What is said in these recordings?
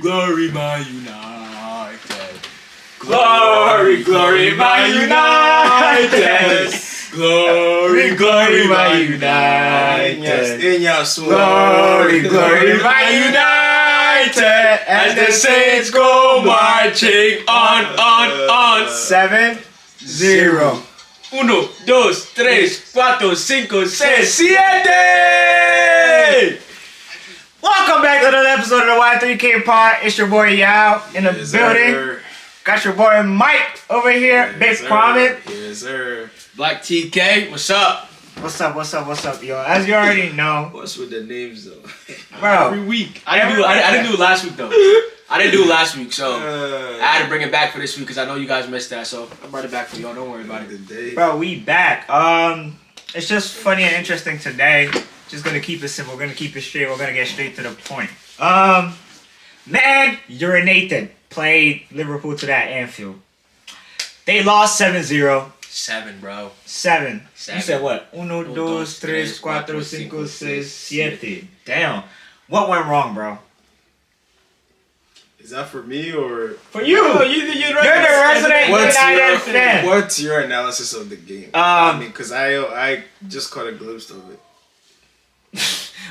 glory, Man United. Glory, glory, Man United. Glory, glory, Man United. Glory, glory, Man United. As the Saints go marching on. 7-0. 1, 2, 3, 4, 5, 6, 7. Welcome back to another episode of the Y3KPOD. It's your boy Yao in the building. Sir. Got your boy Mike over here. Big Prominent. Yes, sir. Black TK, what's up? What's up, yo? As you already know, What's with the names though? bro. Every week. I didn't do it last week though. I didn't do it last week, so I had to bring it back for this week because I know you guys missed that. So I brought it back for y'all. Don't worry about it. Bro, we back. It's just funny and interesting today. Just gonna keep it simple. We're gonna keep it straight. We're gonna get straight to the point. Man, Urinated played Liverpool to that Anfield. They lost 7-0. 7, bro. 7. Seven. You said what? 1, 2, 3, 4, 5, 6, 7. Damn. What went wrong, bro? Is that for me or For you. You're the resident United fan. what's your analysis of the game? Because I just caught a glimpse of it.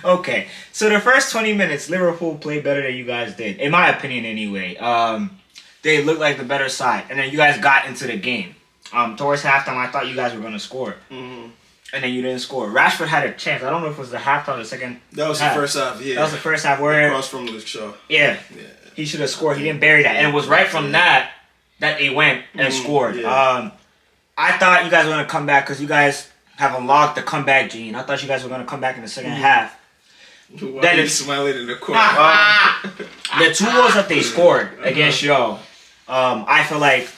Okay. So the first 20 minutes, Liverpool played better than you guys did. In my opinion, anyway. They looked like the better side. And then you guys got into the game. Towards halftime, I thought you guys were going to score. Mm-hmm. And then you didn't score. Rashford had a chance. I don't know if it was the halftime or the second. That was half. the first half, yeah. That was the first half where... Across from Luke Shaw. Yeah. He should have scored. He didn't bury that. And it was right from that they went and scored. Yeah. I thought you guys were going to come back because you guys have unlocked the comeback gene. I thought you guys were going to come back in the second half. Why Then are you it's- smiling in the corner? The 2 goals that they scored against y'all, I feel like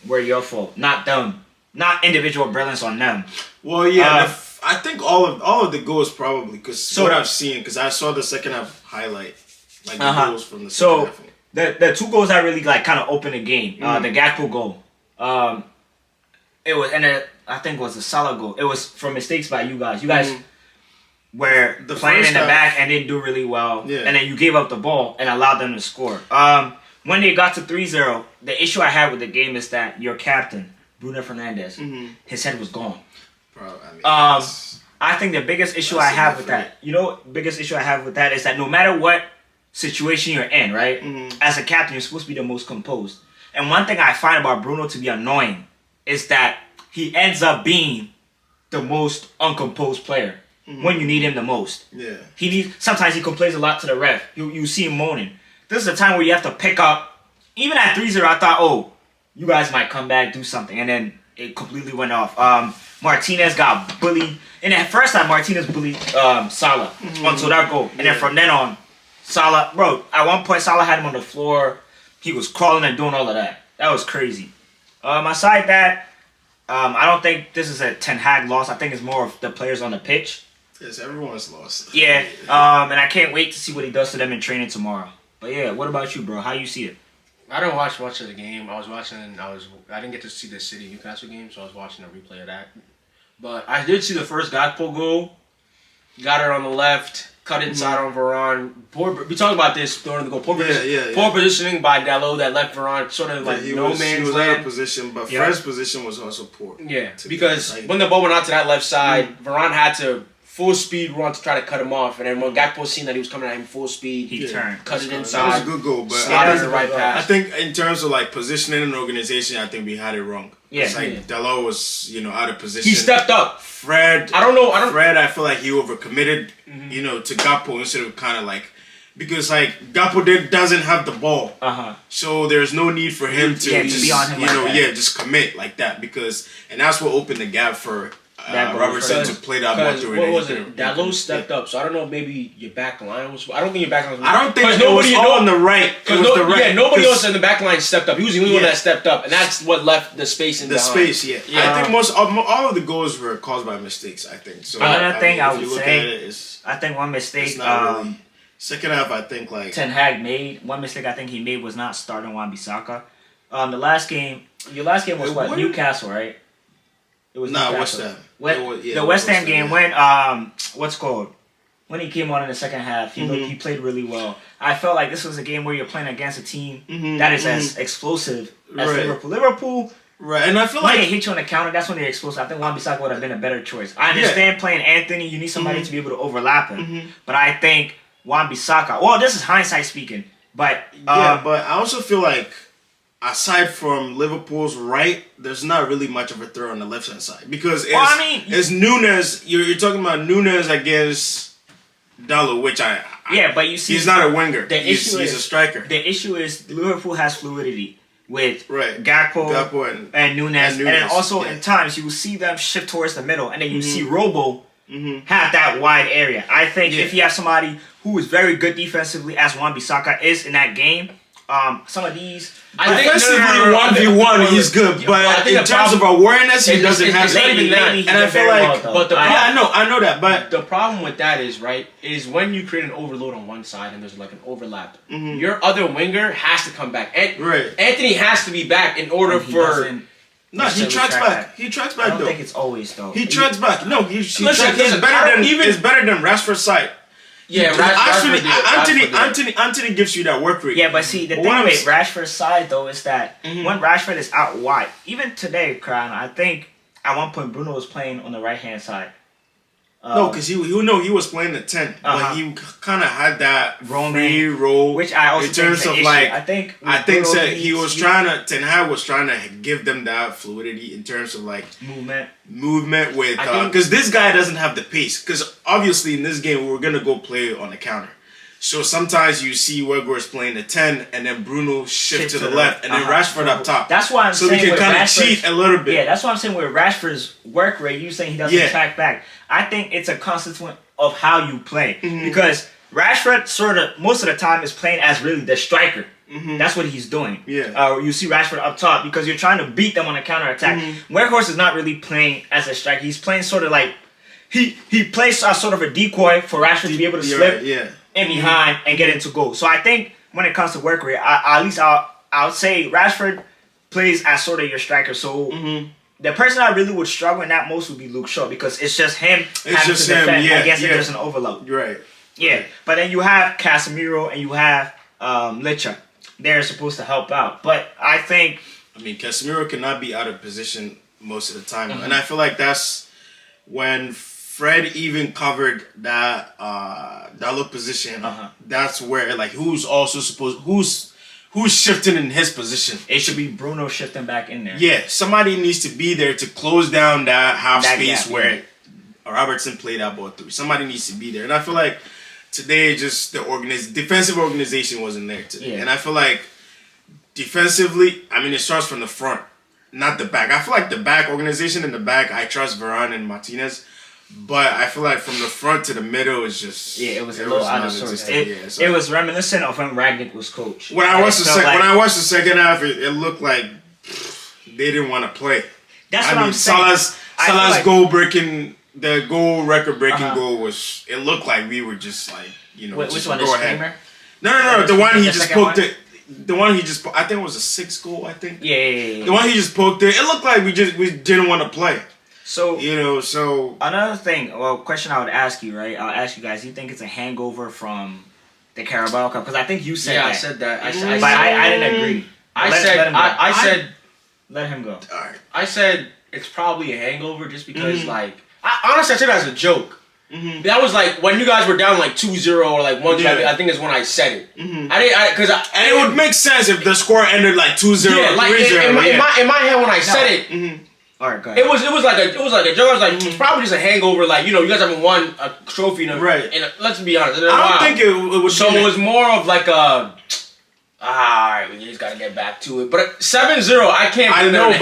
were your fault, not them. Not individual brilliance on them. Well, yeah, I think all of the goals probably because what So- I've seen because I saw the second half highlight, like the goals from the second So half. the 2 goals that really like kind of opened the game. The Gakpo goal, it was, and I think it was the Salah goal. It was from mistakes by you guys. You guys were The playing first in the half- back and didn't do really well. Yeah. And then you gave up the ball and allowed them to score. When they got to 3-0, the issue I had with the game is that your captain, Bruno Fernandes, his head was gone. Probably, I think the biggest issue That's I have enough with for that, biggest issue I have with that is that no matter what situation you're in, right, as a captain, you're supposed to be the most composed. And one thing I find about Bruno to be annoying is that he ends up being the most uncomposed player when you need him the most. Yeah. Sometimes he complains a lot to the ref. You see him moaning. This is a time where you have to pick up. Even at 3-0, I thought, oh, you guys might come back, do something. And then it completely went off. Martinez got bullied. And at first time, Martinez bullied Salah until that goal. And then from then on, Salah, bro, at one point, Salah had him on the floor. He was crawling and doing all of that. That was crazy. Aside that, I don't think this is a Ten Hag loss. I think it's more of the players on the pitch. Yes, everyone's lost. Yeah. And I can't wait to see what he does to them in training tomorrow. But yeah, what about you, bro? How you see it? I didn't watch much of the game. I didn't get to see the City Newcastle game, so I was watching a replay of that. But I did see the first Gakpo goal. Got it on the left, cut inside on Varane. We talked about this during the goal. Poor positioning by Dalot that left Varane sort of like he no was man's out of land. position, but Fred's position was also poor. Yeah, because when the ball went out to that left side, Varane had to full speed run to try to cut him off, and then when Gakpo seen that he was coming at him full speed, He turned. cut it That inside. was a good goal, but Slotted the right I pass. think in terms of like positioning and organization, I think we had it wrong. Yeah. It's like Dalot was, out of position. He stepped up. Fred, Fred, I feel like he overcommitted, to Gakpo instead of kind of like, because like Gakpo doesn't have the ball, so there's no need for him to just, be on him like that. just commit like that and that's what opened the gap for Robertson to play that ball through. What was it? Dalot stepped up, so I don't know. Maybe your back line was. I don't think your back line was. I don't think it was all on the right. Nobody else in the back line stepped up. He was the only one that stepped up, and that's what left the space in behind. Space. Yeah. I think all of the goals were caused by mistakes. I think. So Another thing I would if you look say, at it, I think one mistake it's not really. Second half, I think like Ten Hag made. One mistake I think he made was not starting Wan-Bissaka. Your last game was what? Newcastle, right? It was West Newcastle. Ham. The West Ham game when what's called when he came on in the second half, he played really well. I felt like this was a game where you're playing against a team that is as explosive as Liverpool. Liverpool, right? And I feel when like they hit you on the counter, that's when they're explosive. I think Wan-Bissaka would have been a better choice. I understand playing Anthony, you need somebody to be able to overlap him. But I think Wan-Bissaka, well, this is hindsight speaking, but but I also feel like aside from Liverpool's right, there's not really much of a threat on the left hand side because it's Nunez. You're talking about Nunez against Dalot, which but you see, he's not a winger. He's a striker. The issue is Liverpool has fluidity with Gakpo and Nunez, and then also in times you will see them shift towards the middle, and then you see Robo have that wide area. I think if you have somebody who is very good defensively, as Wan-Bissaka is in that game, some of these. Defensively, 1v1, he's good, but in terms of awareness, he doesn't have that. And I feel like, I know that, but the problem with that is when you create an overload on one side and there's like an overlap, your other winger has to come back. Anthony has to be back in order for. No, he tracks back. He tracks back. I don't think it's always though. He tracks back. No, he's better than Rashford's side. Yeah, Anthony gives you that work rate. Yeah, but see, the thing with Rashford's side, though, is that when Rashford is out wide, even today, Crown, I think at one point Bruno was playing on the right-hand side. No, because he was playing the 10, but he kind of had that free role, which I also in terms of like. I think that he was trying to. Ten Hag was trying to give them that fluidity in terms of like movement with because this guy doesn't have the pace. Because obviously in this game we're gonna go play on the counter. So sometimes you see Weghorst playing the 10 and then Bruno shift to the left and then Rashford up top. That's why I'm saying we can kind of cheat a little bit. Yeah, that's why I'm saying with Rashford's work rate, you saying he doesn't track back. I think it's a consequence of how you play. Because Rashford sort of, most of the time, is playing as really the striker. That's what he's doing. Yeah. You see Rashford up top because you're trying to beat them on a counter-attack. Weghorst is not really playing as a striker. He's playing sort of like, he plays as sort of a decoy for Rashford to be able to slip in behind and get into goal. So I think when it comes to work rate, at least I would say Rashford plays as sort of your striker. So the person I really would struggle in that most would be Luke Shaw because it's just him having to defend against if there's an overload. Right. Yeah. But then you have Casemiro and you have Licha. They're supposed to help out. But I think... Casemiro cannot be out of position most of the time. And I feel like that's when Fred even covered that Dalot position. That's where who's also supposed who's shifting in his position. It should be Bruno shifting back in there. Yeah, somebody needs to be there to close down that half space where Robertson played that ball through. Somebody needs to be there, and I feel like today just the defensive organization wasn't there today. And I feel like defensively, it starts from the front, not the back. I feel like the back organization in the back, I trust Varane and Martinez. But I feel like from the front to the middle is just it was a little out of sorts. It was reminiscent of when Rangnick was coach. When I watched the second half, it looked like they didn't want to play. That's what I'm saying. Salah's goal record breaking goal was. It looked like we were just which one? Go ahead. No. The one he just poked it. The one he just. I think it was a 6th goal. I think. Yeah. The one he just poked it. It looked like we didn't want to play. So another thing, question I would ask you, right? I'll ask you guys. Do you think it's a hangover from the Carabao Cup? Because I think you said that. I said that. But I didn't agree. I said let him go. All right. I said it's probably a hangover just because honestly I said that as a joke. That was when you guys were down 2-0 or 1-0. I think is when I said it. And it would make sense if the score ended 2-0 or 3-0. In my head when I said it. All right, go ahead. It was like a joke. I was it's probably just a hangover. You guys haven't won a trophy right. And let's be honest. I don't think it would. So it was more of all right, we just gotta get back to it. But 7-0, I can't. I know,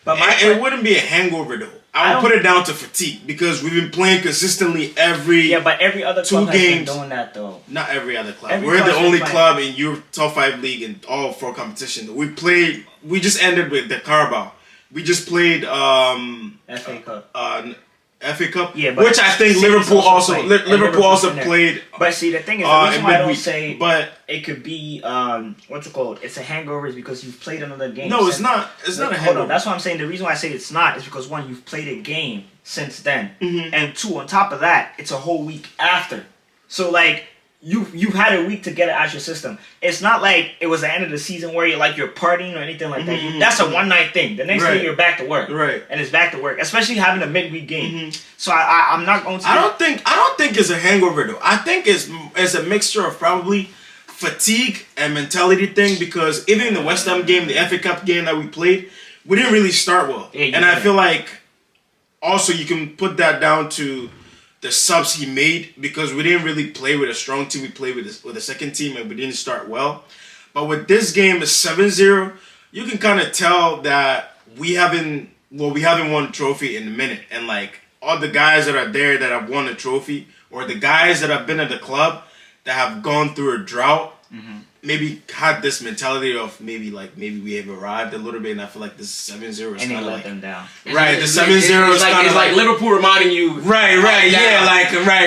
but it wouldn't be a hangover though. I would put it down to fatigue because we've been playing consistently every. Yeah, but every other club has been doing that though. Not every other club. We're the only club in your top 5 league in all 4 competitions. We just ended with the Carabao. We just played FA Cup. FA Cup, which I think Liverpool also played. But see, the thing is, the reason why I don't say it could be it's a hangover is because you've played another game. No, it's not. It's not a hangover. Hold on, that's why I'm saying the reason why I say it's not is because one, you've played a game since then. Mm-hmm. And 2, on top of that, it's a whole week after. So like you've had a week to get it out your system. It's not like it was the end of the season where you're partying or anything like that. That's a one night thing. The next day you're back to work. Right. And it's back to work, especially having a midweek game. So I'm not going to. I don't think it's a hangover though. I think it's a mixture of probably fatigue and mentality thing, because even in the West Ham game, the FA Cup game that we played, we didn't really start well. Yeah, and I feel like also you can put that down to the subs he made, because we didn't really play with a strong team. We played with a second team and we didn't start well. But with this game, it's 7-0. You can kind of tell that we haven't won a trophy in a minute. And like all the guys that are there that have won a trophy, or the guys that have been at the club that have gone through a drought, maybe had this mentality of maybe we have arrived a little bit, and I feel like this 7-0 is kind of like them down. Right, the 7-0 is kind of like Liverpool reminding you. Right,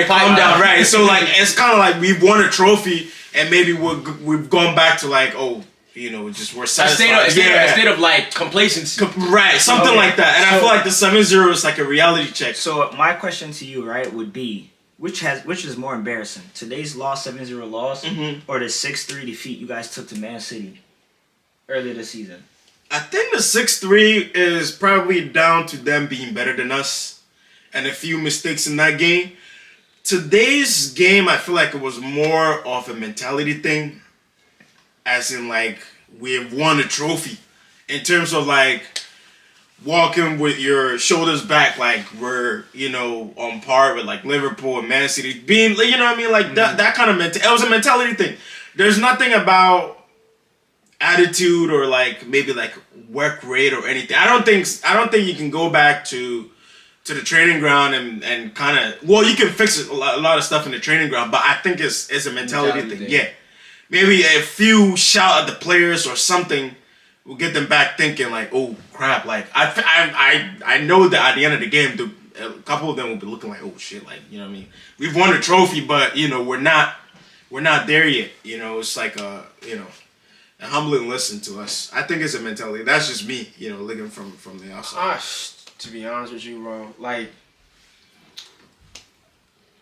calm down, right. So like it's kind of like we've won a trophy, and maybe we've gone back to like, oh, just we're satisfied. A state of like complacency. Right, something like that. And I feel like the 7-0 is like a reality check. So my question to you, right, would be, which is more embarrassing? Today's loss, 7-0 loss, or the 6-3 defeat you guys took to Man City earlier this season? I think the 6-3 is probably down to them being better than us and a few mistakes in that game. Today's game, I feel like it was more of a mentality thing, as in like we've won a trophy, in terms of like walking with your shoulders back, like we're on par with like Liverpool and Man City, being like that kind of mentality. It was a mentality thing. There's nothing about attitude or like maybe like work rate or anything. I don't think you can go back to the training ground and kind of, well, you can fix a lot of stuff in the training ground, but I think it's a mentality thing. Yeah, maybe a few shout at the players or something will get them back thinking like, oh crap, like I know that at the end of the game, a couple of them will be looking like, oh shit, like what I mean, we've won a trophy, but we're not there yet. It's like a humbling listen to us. I think it's a mentality. That's just me, looking from the outside. To be honest with you, bro, like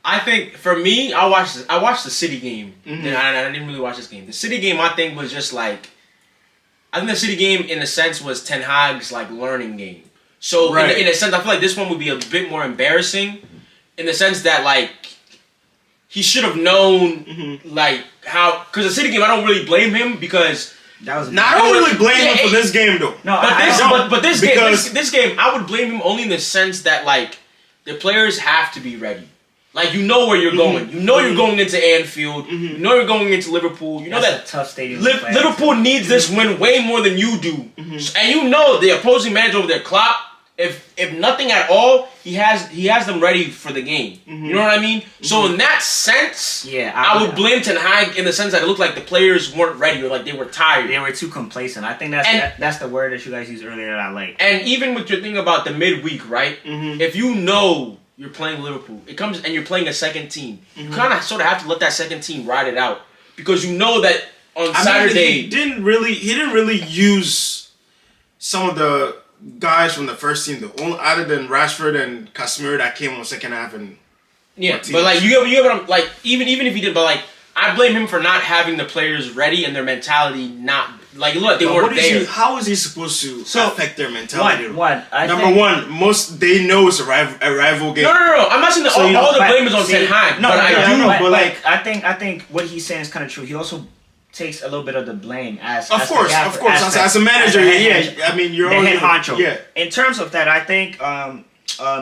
I think for me, I watched the City game. And I didn't really watch this game. The City game, I think, was just like, I think the City game, in a sense, was Ten Hag's like learning game. So in a sense, I feel like this one would be a bit more embarrassing, in the sense that like he should have known like how, because the City game, I don't really blame him, because that was. I don't really blame him for this game though. No, but this game, I would blame him only in the sense that like the players have to be ready. Like, you know where you're going. You know you're going into Anfield. You know you're going into Liverpool. You know that's a tough stadium. Liverpool needs this win way more than you do. And you know the opposing manager over there, Klopp, if nothing at all, he has them ready for the game. You know what I mean? So in that sense, I would blame Ten Hag in the sense that it looked like the players weren't ready, or like they were tired. They were too complacent. I think that's the word that you guys used earlier that I like. And even with your thing about the midweek, right? If you know you're playing Liverpool, it comes and you're playing a second team, you kind of sort of have to let that second team ride it out, because you know that on Saturday he didn't really use some of the guys from the first team, other than Rashford and Casemiro that came on the second half. And but like you have like even if he did, but like I blame him for not having the players ready and their mentality not like look, they weren't there. How is he supposed to affect their mentality? Number one, most they know it's a rival game. No. I'm not saying that all the blame is on Ten Hag. I think what he's saying is kind of true. He also takes a little bit of the blame as of course as a manager. I mean, you're the head honcho. Yeah. In terms of that, I think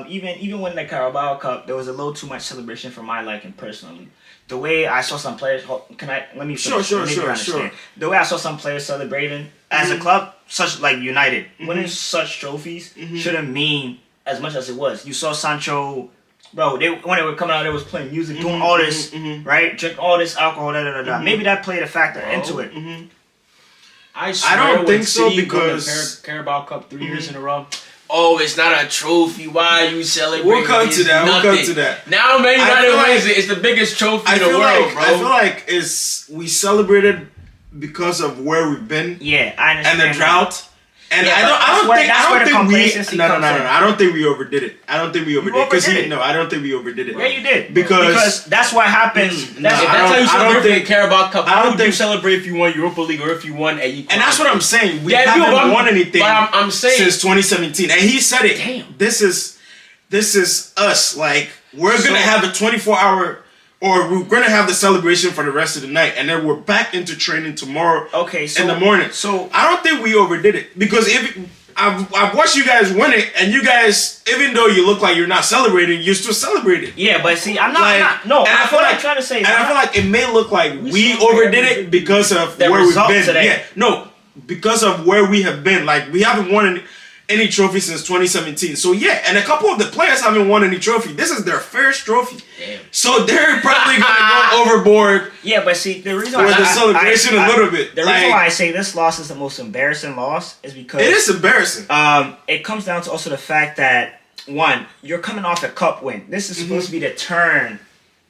even when the Carabao Cup, there was a little too much celebration for my liking personally. The way I saw some players, let me finish. Sure. The way I saw some players celebrating as a club, such like United, winning such trophies shouldn't mean as much as it was. You saw Sancho, bro. When they were coming out, they was playing music, doing all this, right? Drink all this alcohol, Maybe that played a factor into it. I don't think so, because Carabao Cup 3 years in a row. Oh, it's not a trophy. Why are you celebrating? We'll come to that. Now Man United wins it. It's the biggest trophy in the world, bro. I feel like we celebrated because of where we've been. Yeah, I understand. And the drought. And Yeah, I don't think I don't think we overdid it. I don't think we overdid it. No, I don't think we overdid it. Yeah, you did. Because that's what happens. If that's how you celebrate the Carabao Cup, how would you celebrate if you won Europa League or if you won a And that's what I'm saying. We haven't won anything I'm saying, since 2017. And he said it. Damn. This is us. Like, we're going to have a 24-hour... Or we're gonna have the celebration for the rest of the night, and then we're back into training tomorrow. In the morning. So I don't think we overdid it because if I've watched you guys win it, and you guys, even though you look like you're not celebrating, you're still celebrating. Yeah, but see, I'm not. No, and I feel like trying to say. And I feel like it may look like we overdid it because of where we've been. Today. Yeah, no, because of where we have been. Like we haven't won any trophy since 2017. So yeah, and a couple of the players haven't won any trophy. This is their first trophy. Damn. So they're probably gonna go overboard. Yeah, but see, the reason why the celebration a little bit. The reason why I say this loss is the most embarrassing loss is because it is embarrassing. It comes down to also the fact that one, you're coming off a cup win. This is supposed to be the turn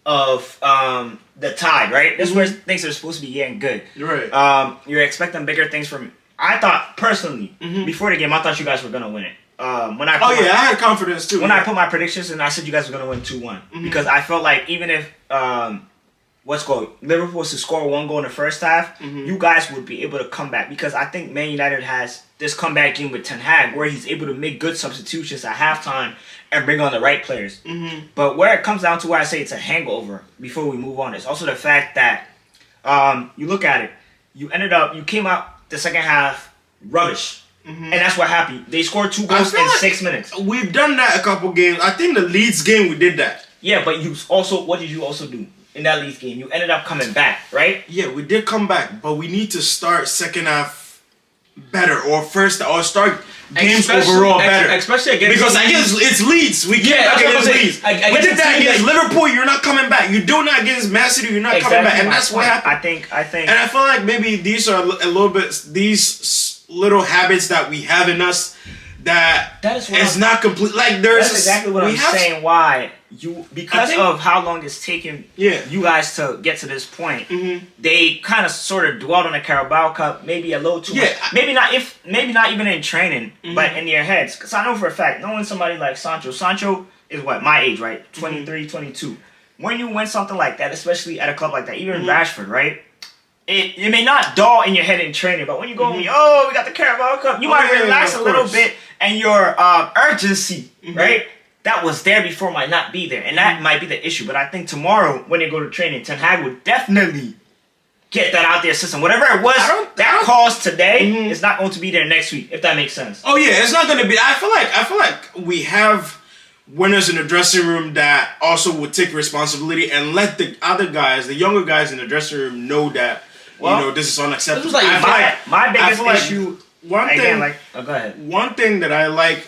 of the tide, right? This is where things are supposed to be getting good. Right. You're expecting bigger things from. I thought personally before the game, I thought you guys were gonna win it. I had confidence too. When I put my predictions and I said you guys were gonna win 2-1 because I felt like even if Liverpool was to score one goal in the first half, you guys would be able to come back because I think Man United has this comeback game with Ten Hag where he's able to make good substitutions at halftime and bring on the right players. But where it comes down to where I say it's a hangover before we move on is also the fact that you look at it, you came out the second half rubbish. And that's what happened. They scored 2 goals in 6 minutes. We've done that a couple games. I think the Leeds game we did that. Yeah, but what did you also do in that Leeds game? You ended up coming back, right? Yeah, we did come back, but we need to start second half better or start games overall better. Especially against it's Leeds. We can't against Leeds. We did that against Liverpool. You're not coming back. You do that against Man City. You're not coming back, and that's what happened. I think, and I feel like maybe these are a little bit these little habits that we have in us that is not complete. Like that's exactly what I'm saying. Why because of how long it's taken you guys to get to this point, they kind of sort of dwelled on the Carabao Cup maybe a little too much. Maybe not even in training, but in their heads. Because I know for a fact, knowing somebody like Sancho is what my age, right? 23, 22. When you win something like that, especially at a club like that, even Rashford, right? It may not dull in your head in training, but when you go, we got the Carabao Cup, you might relax a little bit, and your urgency, right? That was there before might not be there, and that might be the issue. But I think tomorrow, when they go to training, Ten Hag would definitely get that out there system. Whatever it was that caused today is not going to be there next week, if that makes sense. Oh yeah, it's not going to be. I feel like we have winners in the dressing room that also would take responsibility and let the other guys, the younger guys in the dressing room, know that this is unacceptable. This was like my biggest issue. Go ahead. One thing that I like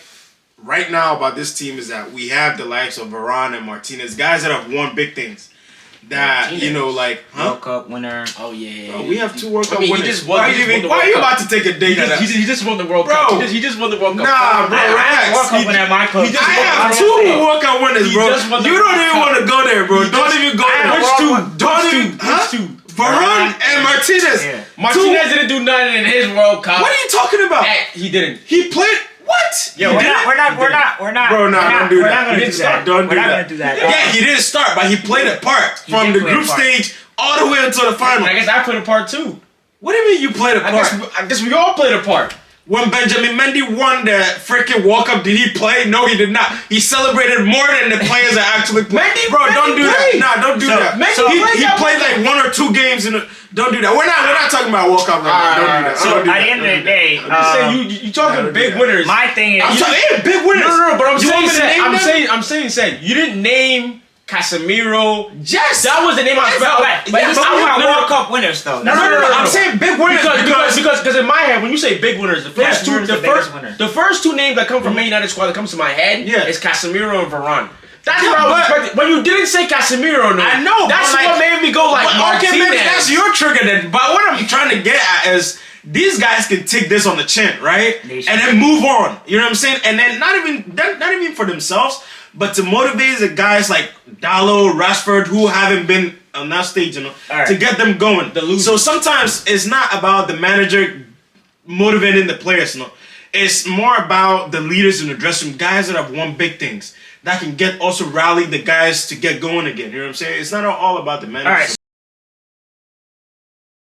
right now about this team is that we have the likes of Varane and Martinez, guys that have won big things. That World Cup winner. Oh yeah. Bro, we have 2 World Cup winners. Why are you about to take a dig at that? He just won the World Cup. He just won the World Cup. Nah, bro, relax. World Cup winner at my club. I have 2 World Cup winners, bro. You don't even want to go there, bro. Don't even go there. Which two? Varane and Martinez. Yeah. Martinez didn't do nothing in his World Cup. What are you talking about? He didn't. He played. What? Yeah, we're not. Bro, don't do that. We're not gonna do that. Yeah, he didn't start, but he played a part from the group stage all the way until the final. I guess I played a part too. What do you mean you played a part? I guess we all played a part. When Benjamin Mendy won the freaking World Cup, did he play? No, he did not. He celebrated more than the players that actually played. Don't do that. Nah, don't do that. He played like 1 or 2 games in the. Don't do that. We're not talking about World Cup right now. Don't do that. So at the end of the day, you talking big winners. My thing is, I'm talking big winners. No, but I'm saying you didn't name Casemiro. Yes, that was the name I felt. But I'm talking about World Cup winners though. No. I'm saying big winners because in my head, when you say big winners, the first two names that come from Man United squad that comes to my head is Casemiro and Varane. That's what I was expecting. When you didn't say Casemiro, I know. That's what made me go like Martinez. Okay, maybe that's your trigger then. But what I'm trying to get at is these guys can take this on the chin, right? And then move on. You know what I'm saying? And then not even for themselves, but to motivate the guys like Dalot, Rashford, who haven't been on that stage, to get them going. So sometimes it's not about the manager motivating the players, It's more about the leaders in the dressing room, guys that have won big things that can also rally the guys to get going again. You know what I'm saying? It's not all about the manager. All right,